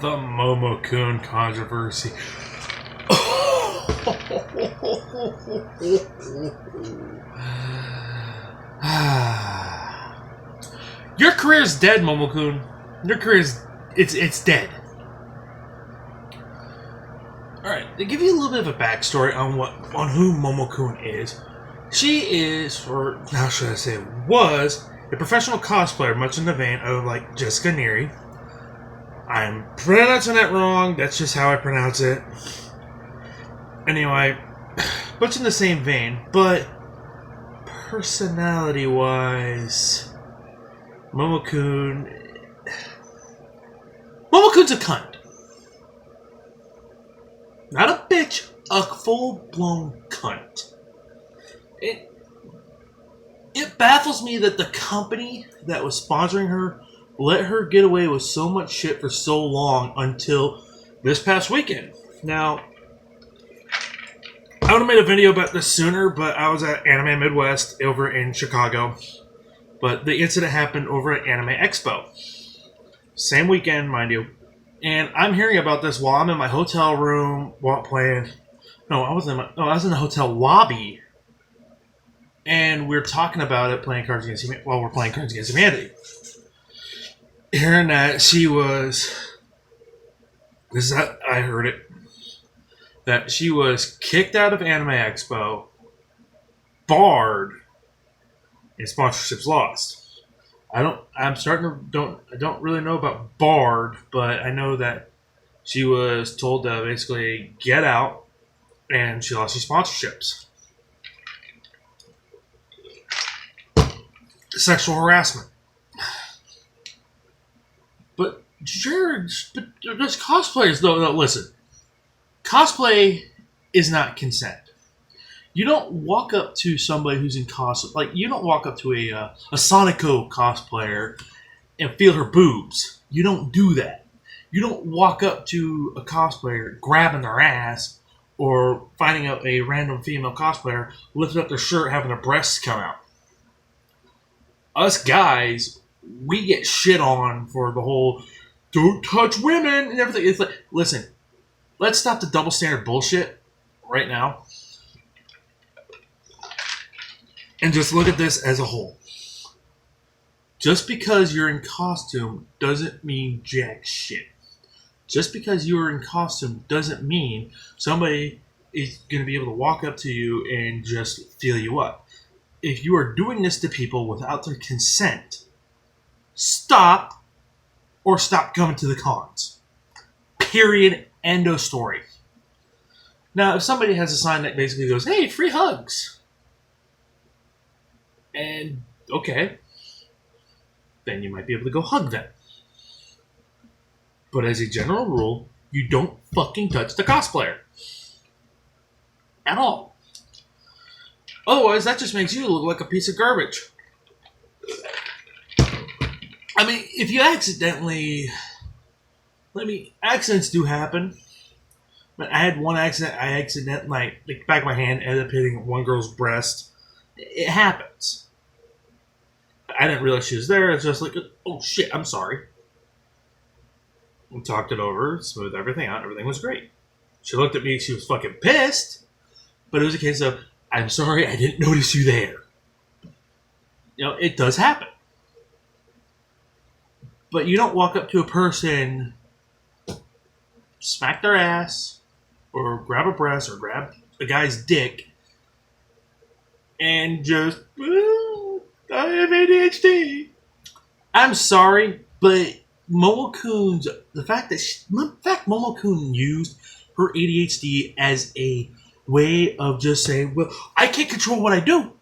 The Momokun controversy. Your career's dead, Momokun. Your career's it's dead. Alright, to give you a little bit of a backstory on who Momokun is. She is, or how should I say, was a professional cosplayer, much in the vein of like Jessica Neri. I'm pronouncing it wrong, that's just how I pronounce it. Anyway, much in the same vein, but personality-wise, Momokun's a cunt. Not a bitch, a full-blown cunt. It baffles me that the company that was sponsoring her let her get away with so much shit for so long until this past weekend. Now, I would have made a video about this sooner, but I was at Anime Midwest over in Chicago. But the incident happened over at Anime-Expo. Same weekend, mind you. And I'm hearing about this while I'm in my hotel room while playing. No, I was in the hotel lobby. And we're talking about it playing Cards Against Humanity while we're playing Cards Against Humanity. Hearing that she was, I heard it, that she was kicked out of Anime-Expo, barred, and sponsorships lost. I don't really know about barred, but I know that she was told to basically get out, and she lost her sponsorships. Sexual harassment. But there's cosplayers, though. No, listen. Cosplay is not consent. You don't walk up to somebody who's in cosplay. Like, you don't walk up to a Sonico cosplayer and feel her boobs. You don't do that. You don't walk up to a cosplayer grabbing their ass or finding out a random female cosplayer lifting up their shirt having their breasts come out. Us guys, we get shit on for the whole don't touch women and everything. It's like, listen, let's stop the double standard bullshit right now and just look at this as a whole. Just because you're in costume doesn't mean jack shit. Just because you're in costume doesn't mean somebody is going to be able to walk up to you and just feel you up. If you are doing this to people without their consent, stop coming to the cons. Period. End of story. Now, if somebody has a sign that basically goes, hey, free hugs. And, okay. Then you might be able to go hug them. But as a general rule, you don't fucking touch the cosplayer. At all. Otherwise, that just makes you look like a piece of garbage. I mean, if you accidents do happen. But I had one accident, like the back of my hand ended up hitting one girl's breast. It happens. I didn't realize she was there. It's just like, oh shit, I'm sorry. We talked it over, smoothed everything out, everything was great. She looked at me, she was fucking pissed. But it was a case of, I'm sorry, I didn't notice you there. You know, it does happen. But you don't walk up to a person, smack their ass, or grab a breast, or grab a guy's dick, and just, I have ADHD. I'm sorry, but the fact Momokun used her ADHD as a way of just saying, well, I can't control what I do.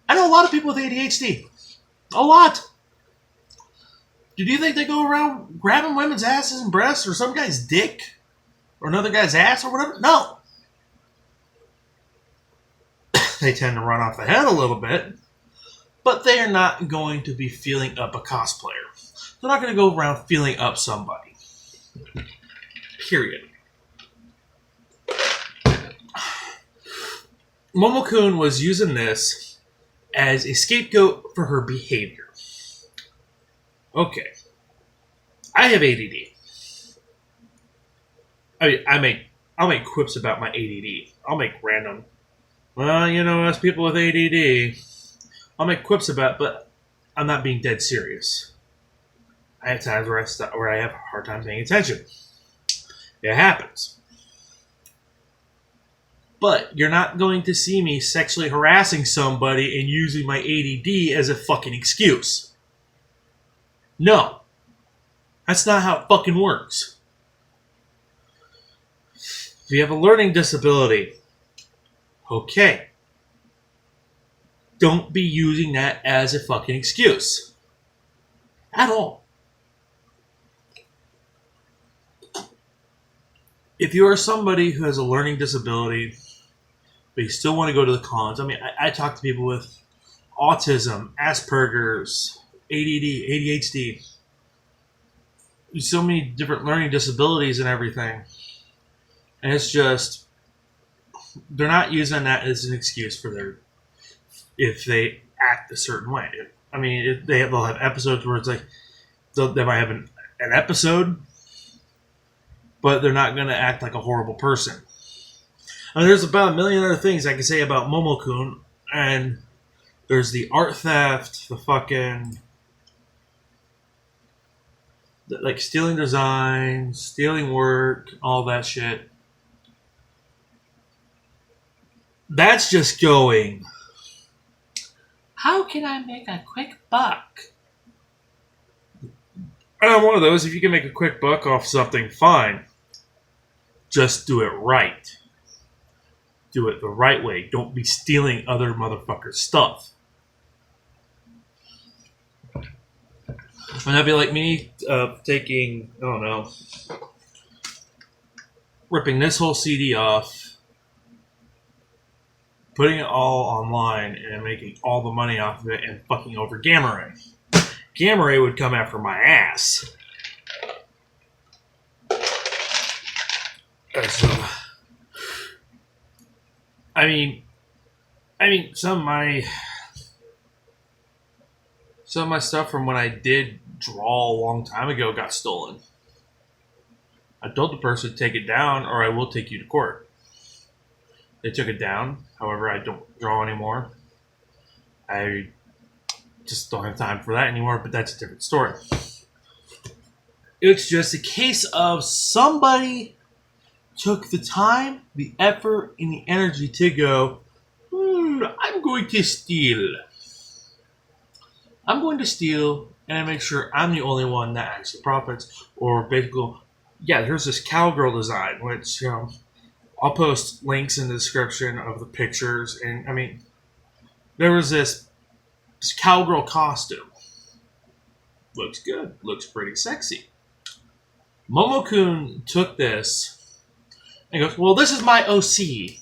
I know a lot of people with ADHD. A lot. Do you think they go around grabbing women's asses and breasts or some guy's dick or another guy's ass or whatever? No. They tend to run off the head a little bit, but they are not going to be feeling up a cosplayer. They're not going to go around feeling up somebody. Period. Momokun was using this as a scapegoat for her behavior. Okay. I have ADD. I mean, I'll make quips about my ADD. I'll make random. Well, you know, as people with ADD, I'll make quips about, but I'm not being dead serious. I have times where I have a hard time paying attention. It happens. But you're not going to see me sexually harassing somebody and using my ADD as a fucking excuse. No. That's not how it fucking works. If you have a learning disability, okay. Don't be using that as a fucking excuse. At all. If you are somebody who has a learning disability, but you still want to go to the cons, I mean, I talk to people with autism, Asperger's, ADD, ADHD, so many different learning disabilities and everything. And it's just, they're not using that as an excuse for if they act a certain way. I mean, they'll have episodes where it's like, they might have an episode, but they're not going to act like a horrible person. I mean, there's about a million other things I can say about Momokun, and there's the art theft, the fucking, like, stealing designs, stealing work, all that shit. That's just going, how can I make a quick buck? And I'm one of those, if you can make a quick buck off something, fine. Just do it right. Do it the right way. Don't be stealing other motherfuckers' stuff. And that'd be like me taking, I don't know, ripping this whole CD off, putting it all online, and making all the money off of it, and fucking over Gamma Ray. Gamma Ray would come after my ass. So, I mean, some of my stuff from when I did draw a long time ago got stolen. I told the person to take it down, or I will take you to court. They took it down. However, I don't draw anymore. I just don't have time for that anymore, but that's a different story. It's just a case of somebody took the time, the effort, and the energy to go, I'm going to steal. I'm going to steal, and I make sure I'm the only one that actually profits. Or basically, yeah, here's this cowgirl design, which I'll post links in the description of the pictures. And I mean, there was this cowgirl costume. Looks good. Looks pretty sexy. Momokun took this and goes, well, this is my OC.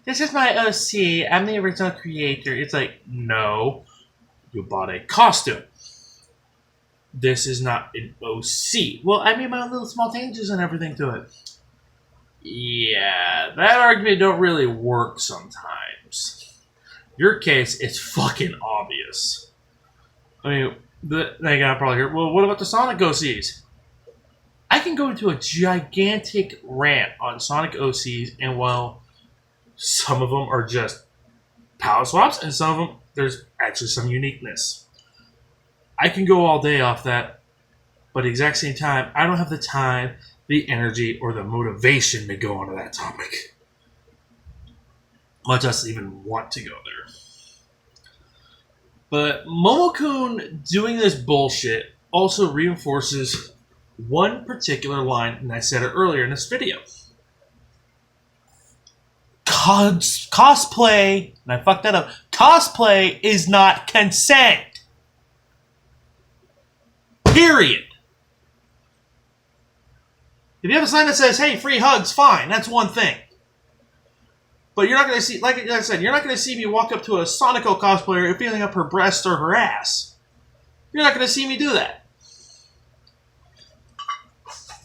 This is my OC. I'm the original creator. It's like, no. You bought a costume. This is not an OC. Well, I made my own little small changes and everything to it. Yeah, that argument don't really work sometimes. Your case, it's fucking obvious. I mean, they got probably hear, well, what about the Sonic OCs? I can go into a gigantic rant on Sonic OCs, and while some of them are just power swaps, and some of them, there's actually some uniqueness. I can go all day off that, but at the exact same time, I don't have the time, the energy, or the motivation to go onto that topic. Much less even want to go there. But Momokun doing this bullshit also reinforces one particular line, and I said it earlier in this video. Cosplay, and I fucked that up, cosplay is not consent. Period. If you have a sign that says, hey, free hugs, fine, that's one thing. But you're not going to see, like I said, you're not going to see me walk up to a Sonico cosplayer and feeling up her breast or her ass. You're not going to see me do that.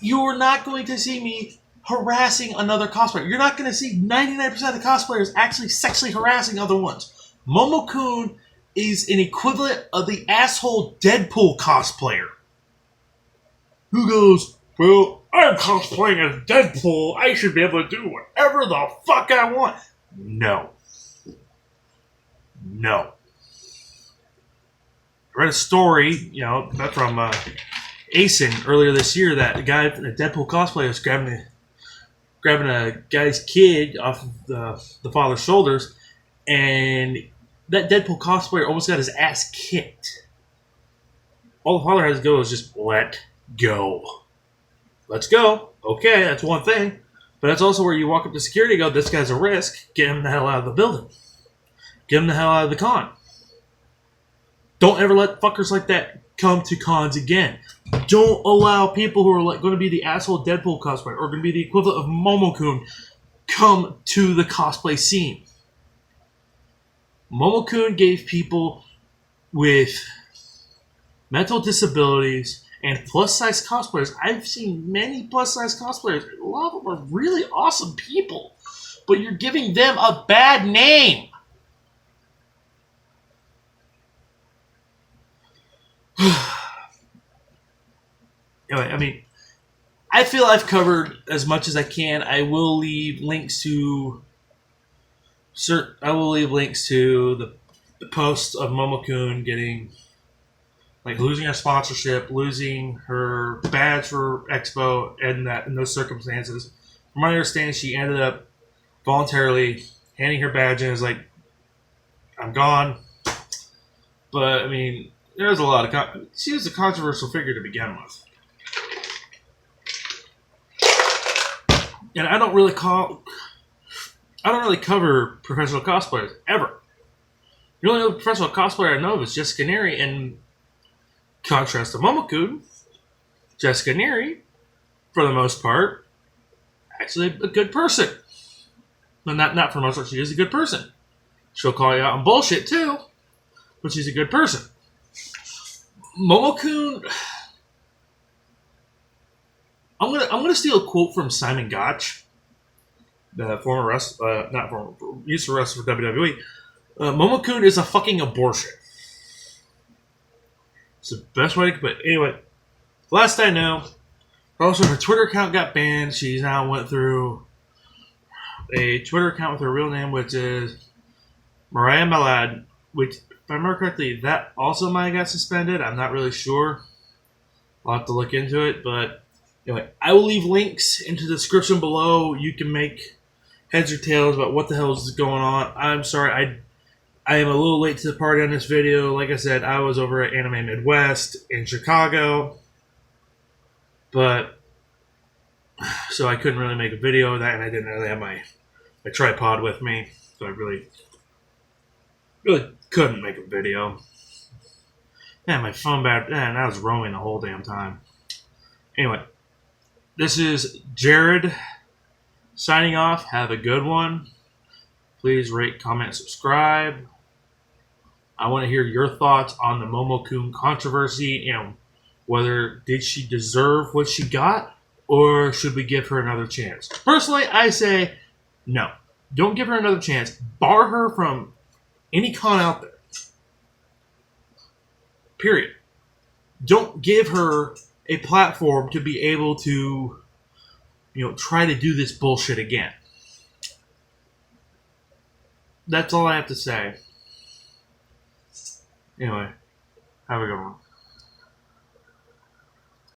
You're not going to see me harassing another cosplayer. You're not going to see 99% of the cosplayers actually sexually harassing other ones. Momokun is an equivalent of the asshole Deadpool cosplayer. who goes, well, I'm cosplaying as Deadpool. I should be able to do whatever the fuck I want. No. No. I read a story, from Asen earlier this year that a guy, a Deadpool cosplayer, was grabbing a guy's kid off of the father's shoulders, and that Deadpool cosplayer almost got his ass kicked. All the father has to go is just let go. Let's go. Okay, that's one thing. But that's also where you walk up to security and go, this guy's a risk. Get him the hell out of the building. Get him the hell out of the con. Don't ever let fuckers like that come to cons again. Don't allow people who are going to be the asshole Deadpool cosplayer or going to be the equivalent of Momokun come to the cosplay scene. Momokun gave people with mental disabilities and plus-size cosplayers. I've seen many plus-size cosplayers. A lot of them are really awesome people, but you're giving them a bad name. Anyway, I feel I've covered as much as I can. I will leave links to the post of Momokun getting, losing her sponsorship, losing her badge for Expo, and that in those circumstances. From my understanding, she ended up voluntarily handing her badge in. Is like, I'm gone. But there's a lot of she was a controversial figure to begin with. And I don't really cover professional cosplayers ever. The only other professional cosplayer I know of is Jessica Neri, and contrast to Momokun, Jessica Neri, for the most part, actually a good person. Well, not for the most part, she is a good person. She'll call you out on bullshit too, but she's a good person. Momokun, I'm gonna steal a quote from Simon Gotch, the former used to wrestle for WWE. Momokun is a fucking abortion. It's the best way to put it. Anyway, last I know, also her Twitter account got banned. She's now went through a Twitter account with her real name, which is Mariah Malad, which, if I remember correctly, that also might have got suspended. I'm not really sure. I'll have to look into it, but anyway, I will leave links into the description below. You can make heads or tails about what the hell is going on. I'm sorry, I am a little late to the party on this video. Like I said, I was over at Anime Midwest in Chicago, so I couldn't really make a video of that, and I didn't really have my tripod with me, so I really couldn't make a video. Man, my phone battery, I was roaming the whole damn time. Anyway, this is Jared signing off. Have a good one. Please rate, comment, subscribe. I want to hear your thoughts on the Momokun controversy and whether did she deserve what she got or should we give her another chance. Personally, I say no. Don't give her another chance. Bar her from any con out there. Period. Don't give her a platform to be able to, try to do this bullshit again. That's all I have to say. Anyway, have a good one.